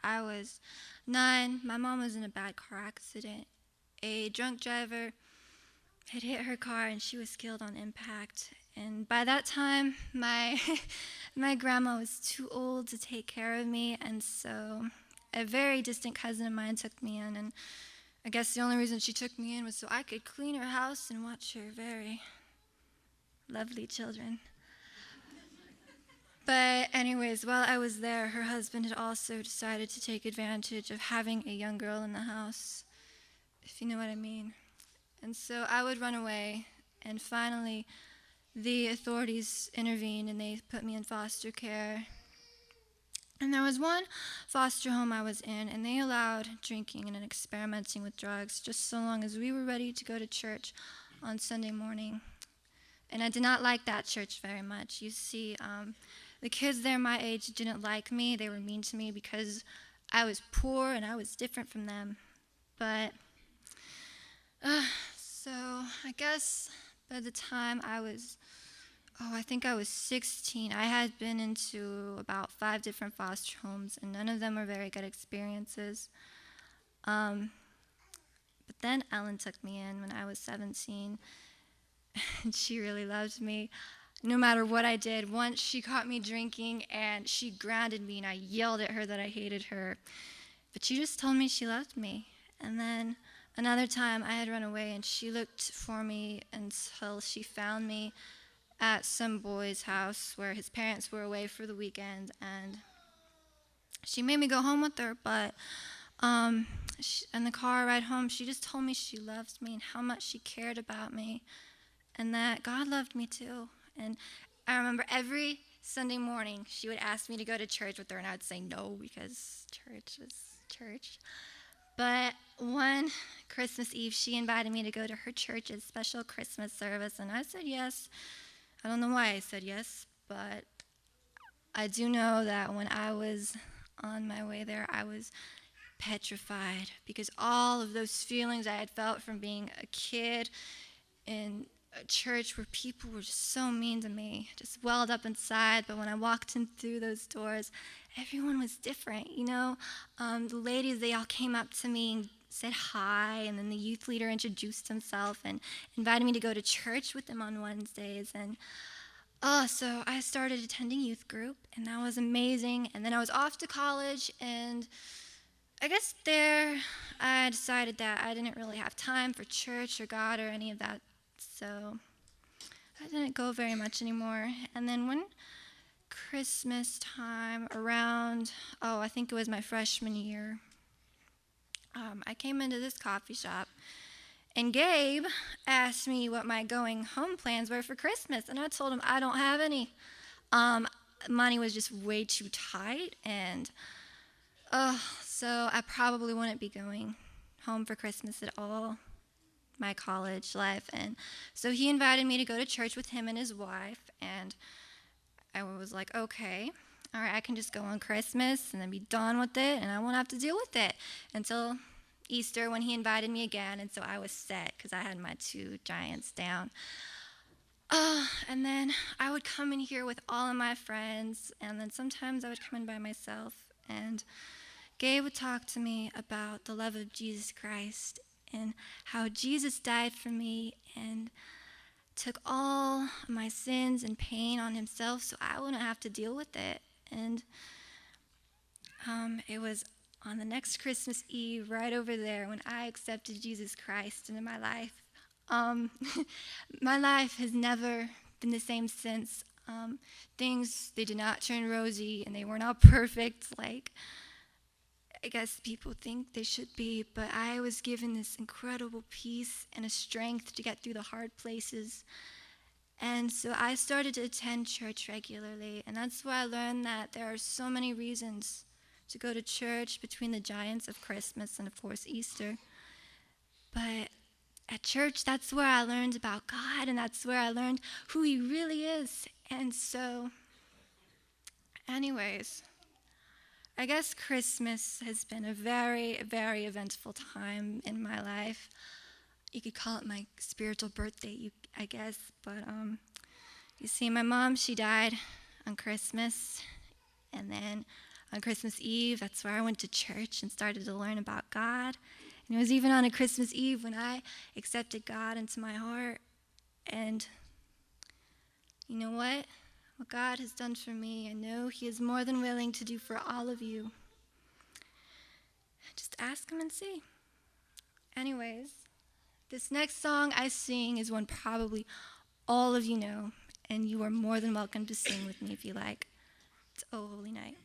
I was 9. My mom was in a bad car accident. A drunk driver had hit her car and she was killed on impact. And by that time, my my grandma was too old to take care of me, and so a very distant cousin of mine took me in, and I guess the only reason she took me in was so I could clean her house and watch her very lovely children. But anyways, while I was there, her husband had also decided to take advantage of having a young girl in the house, if you know what I mean. And so I would run away, and finally the authorities intervened and they put me in foster care. And there was one foster home I was in, and they allowed drinking and experimenting with drugs just so long as we were ready to go to church on Sunday morning. And I did not like that church very much. You see, the kids there my age didn't like me. They were mean to me because I was poor and I was different from them. But, so I guess by the time I think I was 16, I had been into about 5 different foster homes, and none of them were very good experiences. But then Ellen took me in when I was 17, and she really loved me. No matter what I did, once she caught me drinking, and she grounded me, and I yelled at her that I hated her. But she just told me she loved me. And then another time I had run away, and she looked for me until she found me at some boy's house where his parents were away for the weekend, and she made me go home with her, but in the car ride home, she just told me she loved me and how much she cared about me, and that God loved me too. And I remember every Sunday morning she would ask me to go to church with her, and I would say no because church is church. But one Christmas Eve, she invited me to go to her church's special Christmas service, and I said yes. I don't know why I said yes, but I do know that when I was on my way there, I was petrified because all of those feelings I had felt from being a kid in a church where people were just so mean to me just welled up inside. But when I walked in through those doors, everyone was different, you know. The ladies, they all came up to me and said hi, and then the youth leader introduced himself and invited me to go to church with him on Wednesdays. And so I started attending youth group, and that was amazing. And then I was off to college, and I guess there I decided that I didn't really have time for church or God or any of that, so I didn't go very much anymore. And then one Christmas time around, I think it was my freshman year, I came into this coffee shop, and Gabe asked me what my going home plans were for Christmas, and I told him I don't have any. Money was just way too tight, and so I probably wouldn't be going home for Christmas at all, my college life. And so he invited me to go to church with him and his wife, and I was like, okay, all right, I can just go on Christmas and then be done with it, and I won't have to deal with it until Easter when he invited me again. And so I was set because I had my 2 giants down. And then I would come in here with all of my friends, and then sometimes I would come in by myself, and Gabe would talk to me about the love of Jesus Christ and how Jesus died for me and took all my sins and pain on himself so I wouldn't have to deal with it. And it was on the next Christmas Eve right over there when I accepted Jesus Christ into my life. My life has never been the same since. Things, they did not turn rosy, and they were not perfect like I guess people think they should be, but I was given this incredible peace and a strength to get through the hard places. And so I started to attend church regularly, and that's where I learned that there are so many reasons to go to church between the giants of Christmas and, of course, Easter. But at church, that's where I learned about God, and that's where I learned who he really is. And so, anyways, I guess Christmas has been a very, very eventful time in my life. You could call it my spiritual birthday, I guess. But you see, my mom, she died on Christmas. And then On Christmas Eve, that's where I went to church and started to learn about God. And it was even on a Christmas Eve when I accepted God into my heart. And you know what? What God has done for me, I know he is more than willing to do for all of you. Just ask him and see. Anyways, this next song I sing is one probably all of you know, and you are more than welcome to sing with me if you like. It's "Oh Holy Night."